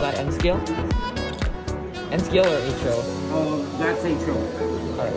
That N scale? N scale or HO? Oh, that's HO. Alright.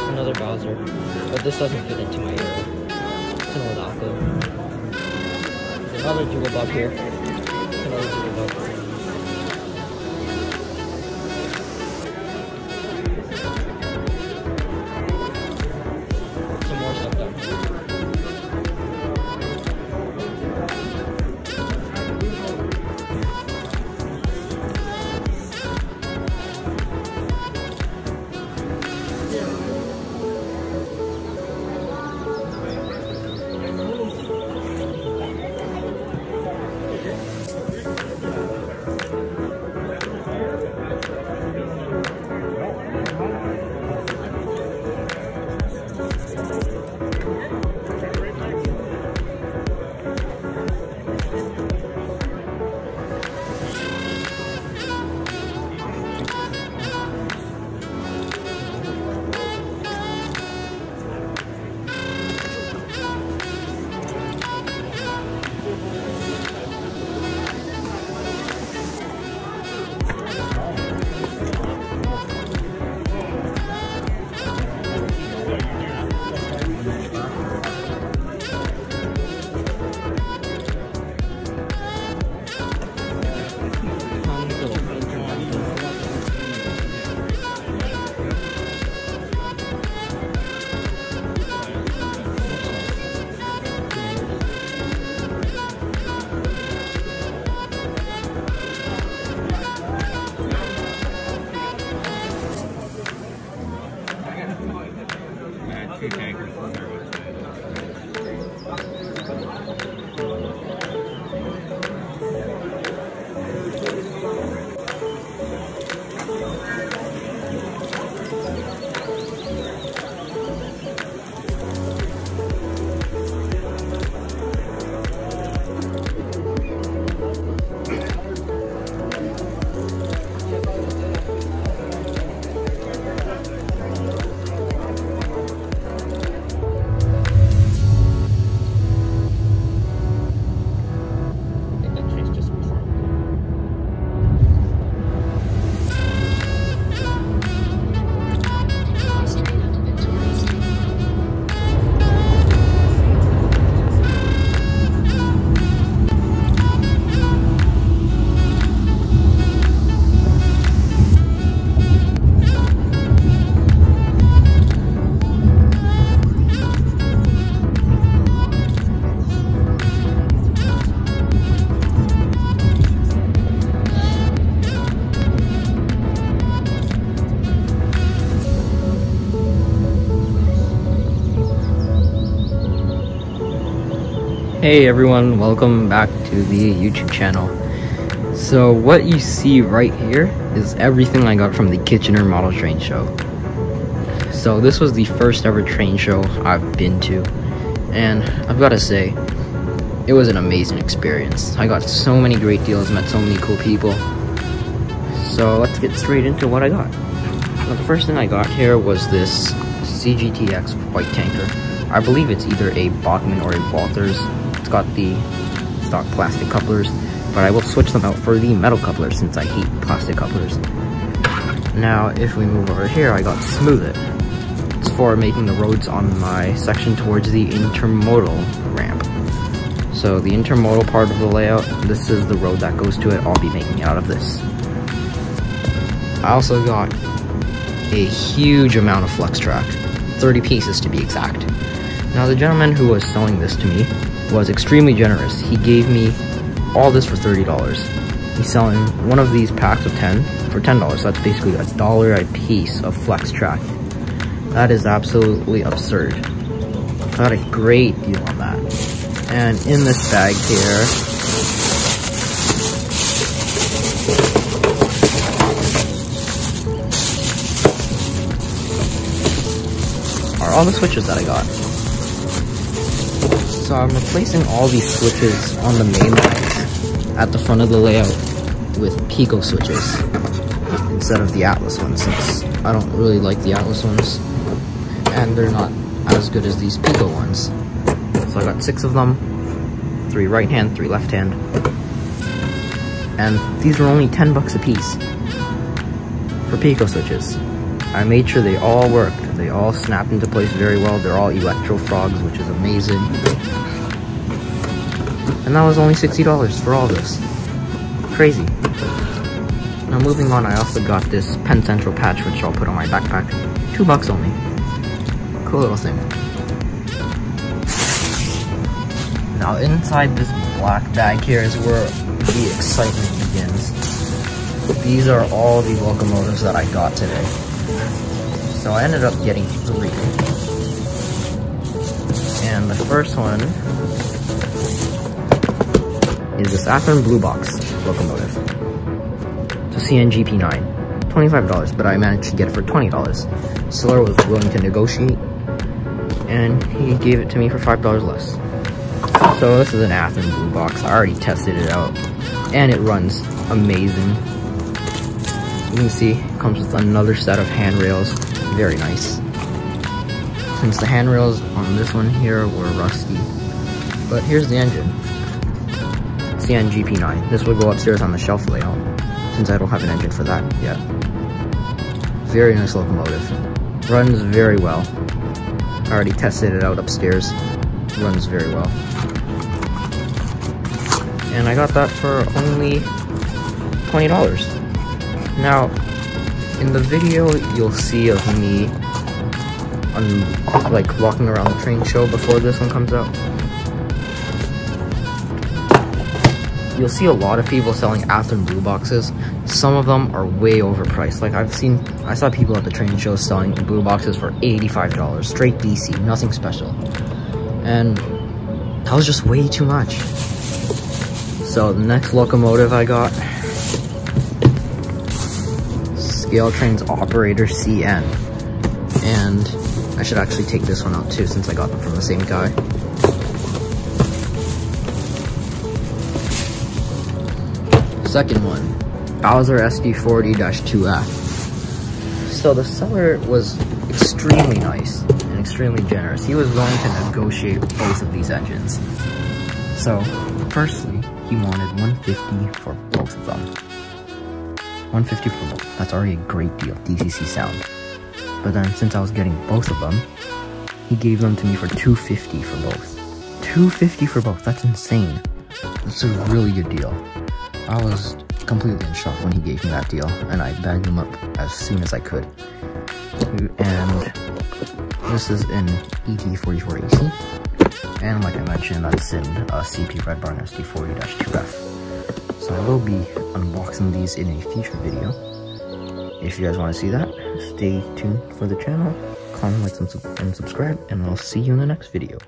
Another Bowser, but this doesn't fit into my arrow. It's an old Aqua. There's another Jewel Bug here. Another Jewel Bug. Some more stuff down here. Hey everyone, welcome back to the YouTube channel. So what you see right here is everything I got from the Kitchener Model Train Show. So this was the first ever train show I've been to, and I've got to say, it was an amazing experience. I got so many great deals, met so many cool people. So let's get straight into what I got. Now, the first thing I got here was this Cgtx white tanker. I believe it's either a Bachmann or a Walters. It's got the stock plastic couplers, but I will switch them out for the metal couplers since I hate plastic couplers. Now, if we move over here, I got Smooth It. It's for making the roads on my section towards the intermodal ramp. So the intermodal part of the layout, this is the road that goes to it. I'll be making it out of this. I also got a huge amount of flex track, 30 pieces to be exact. Now, the gentleman who was selling this to me was extremely generous. He gave me all this for $30. He's selling one of these packs of 10 for $10. That's basically $1 a piece of flex track. That is absolutely absurd. I got a great deal on that. And in this bag here, are all the switches that I got. So I'm replacing all these switches on the main lines at the front of the layout with Pico switches instead of the Atlas ones, since I don't really like the Atlas ones and they're not as good as these Pico ones. So I got 6 of them, 3 right hand, 3 left hand, and these were only 10 bucks a piece for Pico switches. I made sure they all worked. They all snapped into place very well. They're all electro frogs, which is amazing. And that was only $60 for all this. Crazy. Now moving on, I also got this Penn Central patch, which I'll put on my backpack. 2 bucks only. Cool little thing. Now inside this black bag here is where the excitement begins. These are all the locomotives that I got today. So I ended up getting 3. And the first one is this Athens Blue Box locomotive. It's a CNGP9. $25, but I managed to get it for $20. Seller was willing to negotiate, and he gave it to me for $5 less. So this is an Athens Blue Box. I already tested it out, and it runs amazing. You can see it comes with another set of handrails. Very nice. Since the handrails on this one here were rusty. But here's the engine. CNGP9. This will go upstairs on the shelf layout, since I don't have an engine for that yet. Very nice locomotive. Runs very well. I already tested it out upstairs. Runs very well. And I got that for only $20. Now, in the video, you'll see of me like walking around the train show before this one comes out. You'll see a lot of people selling Athens Blue Boxes. Some of them are way overpriced. Like I saw people at the train show selling Blue Boxes for $85, straight DC, nothing special. And that was just way too much. So the next locomotive I got, Scale Trains Operator CN, and I should actually take this one out too, since I got them from the same guy. Second one, Bowser SD40-2F. So the seller was extremely nice and extremely generous. He was willing to negotiate both of these engines. So firstly, he wanted $150 for both of them. $150 for both. That's already a great deal, DCC sound. But then, since I was getting both of them, he gave them to me for $250 for both. $250 for both. That's insane. That's a really good deal. I was completely in shock when he gave me that deal, and I bagged them up as soon as I could. And this is in ET44AC, and like I mentioned, that's in CP Red Barn SD40-2F. So I will be unboxing these in a future video. If you guys want to see that, stay tuned for the channel, comment, like, and subscribe, and I'll see you in the next video.